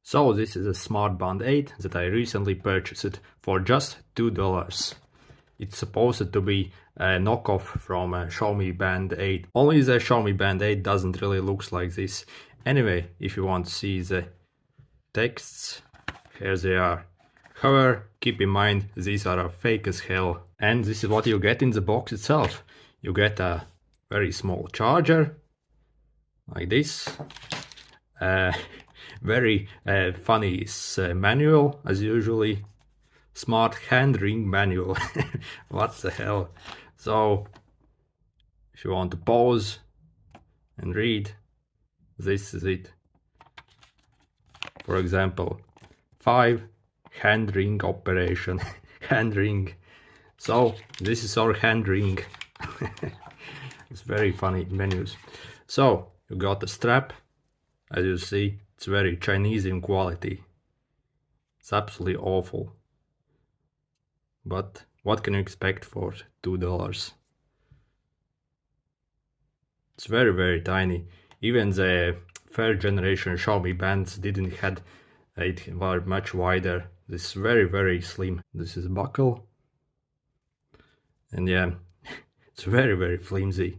So this is a SmartBand 8 that I recently purchased for just $2. It's supposed to be a knockoff from a Xiaomi Band 8. Only the Xiaomi Band 8 doesn't really look like this. Anyway, if you want to see the texts, here they are. However, keep in mind these are fake as hell. And this is what you get in the box itself. You get a very small charger, like this. Very funny manual, as usually. Smart hand ring manual. What the hell? So, if you want to pause and read, this is it. For example, 5 hand ring operation. Hand ring. So, this is our hand ring. It's very funny menus. So, you got the strap. As you see, it's very Chinese in quality. It's absolutely awful. But what can you expect for $2? It's very, very tiny. Even the third generation Xiaomi bands didn't had it were much wider. This is very, very slim. This is a buckle. And yeah, it's very, very flimsy.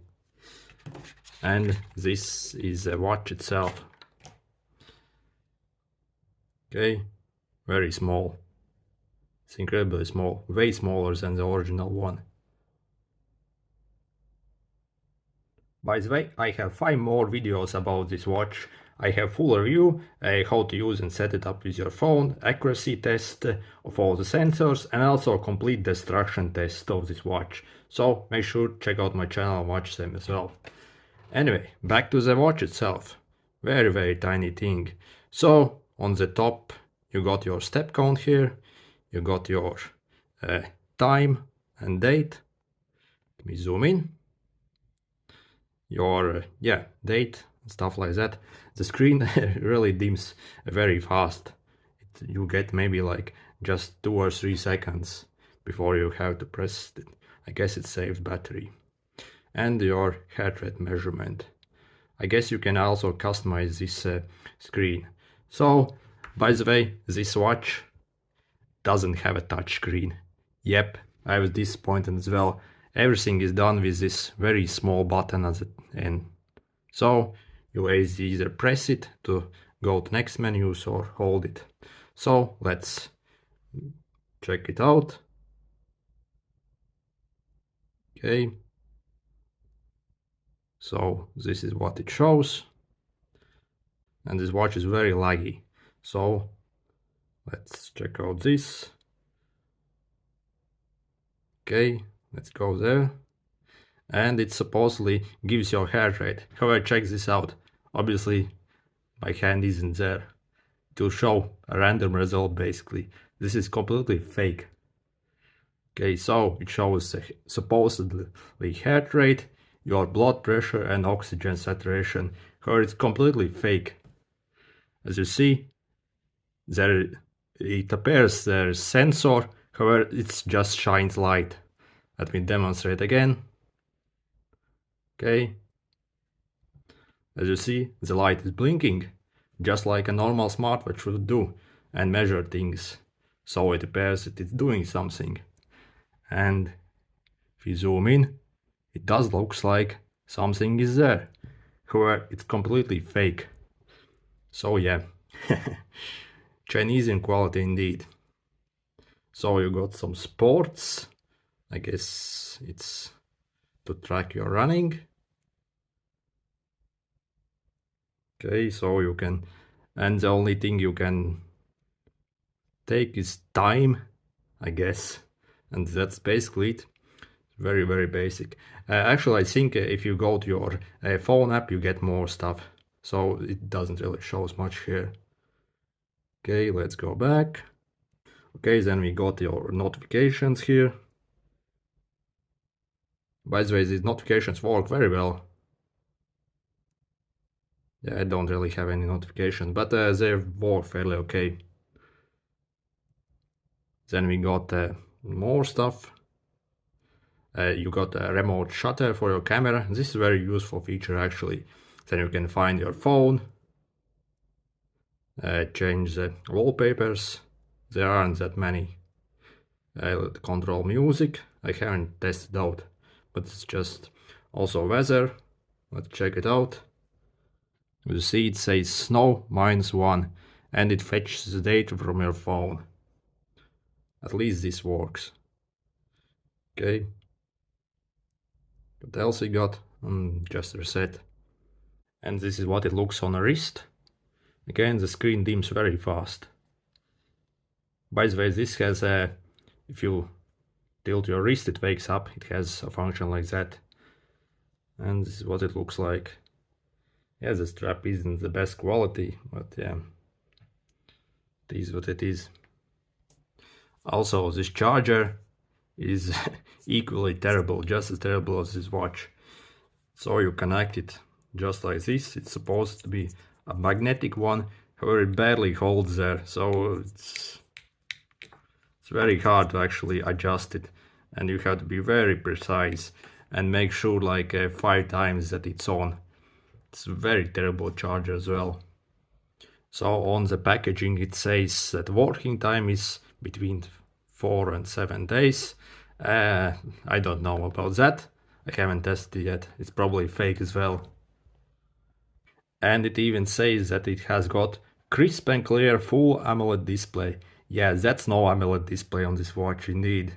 And this is a watch itself. Okay, very small. It's incredibly small, way smaller than the original one. By the way, I have 5 more videos about this watch. I have full review, how to use and set it up with your phone, accuracy test of all the sensors, and also a complete destruction test of this watch. So make sure to check out my channel and watch them as well. Anyway, back to the watch itself. Very, very tiny thing. So on the top you got your step count here. You got your time and date. Let me zoom in. Your date, stuff like that. The screen really dims very fast. You get maybe like just 2 or 3 seconds before you have to press it. I guess it saves battery. And your heart rate measurement. I guess you can also customize this screen. So, by the way, this watch doesn't have a touch screen. Yep, I was disappointed as well. Everything is done with this very small button at the end. So you either press it to go to next menus or hold it. So let's check it out. Okay. So this is what it shows. And this watch is very laggy. So let's check out this. Okay, let's go there. And it supposedly gives your heart rate. However, check this out. Obviously, my hand isn't there to show a random result basically. This is completely fake. Okay, so it shows supposedly heart rate, your blood pressure and oxygen saturation. However, it's completely fake. As you see, it appears there's sensor, however it just shines light. Let me demonstrate again. Okay. As you see, the light is blinking, just like a normal smartwatch would do, and measure things. So it appears that it's doing something. And if you zoom in, it does look like something is there. However, it's completely fake. So yeah. Chinese in quality indeed. So you got some sports. I guess it's to track your running. Okay, so you can, and the only thing you can take is time, I guess. And that's basically it. Very, very basic. Actually, I think if you go to your phone app, you get more stuff. So it doesn't really show as much here. Okay, let's go back. Okay, then we got your notifications here. By the way, these notifications work very well. Yeah, I don't really have any notifications, but they work fairly okay. Then we got more stuff. You got a remote shutter for your camera. This is a very useful feature actually. Then you can find your phone. change the wallpapers. There aren't that many. Control music. I haven't tested out, but it's just also weather. Let's check it out. You see it says snow -1 and it fetches the data from your phone. At least this works. Okay. What else we got? Just reset. And this is what it looks on a wrist. Again, the screen dims very fast. By the way, this has a, if you tilt your wrist, it wakes up. It has a function like that. And this is what it looks like. Yeah, the strap isn't the best quality, but yeah, it is what it is. Also, this charger is equally terrible, just as terrible as this watch. So you connect it just like this. It's supposed to be a magnetic one, however it barely holds there, so it's very hard to actually adjust it, and you have to be very precise and make sure like 5 times that it's on. It's a very terrible charger as well. So on the packaging it says that working time is between 4 and 7 days. I don't know about that. I haven't tested it yet. It's probably fake as well. And it even says that it has got crisp and clear full AMOLED display. Yeah, that's no AMOLED display on this watch indeed.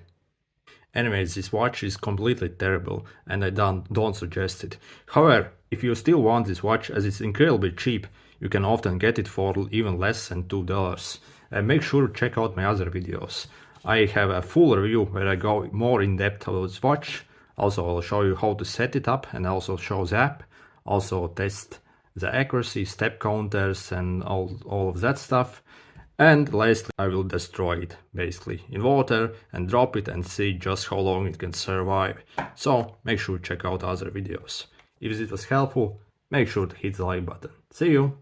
Anyways, this watch is completely terrible and I don't suggest it. However, if you still want this watch, as it's incredibly cheap, you can often get it for even less than $2. And make sure to check out my other videos. I have a full review where I go more in depth about this watch. Also, I'll show you how to set it up and also show the app. Also test the accuracy, step counters and all of that stuff. And lastly, I will destroy it basically in water and drop it and see just how long it can survive. So make sure to check out other videos. If this was helpful, make sure to hit the like button. See you!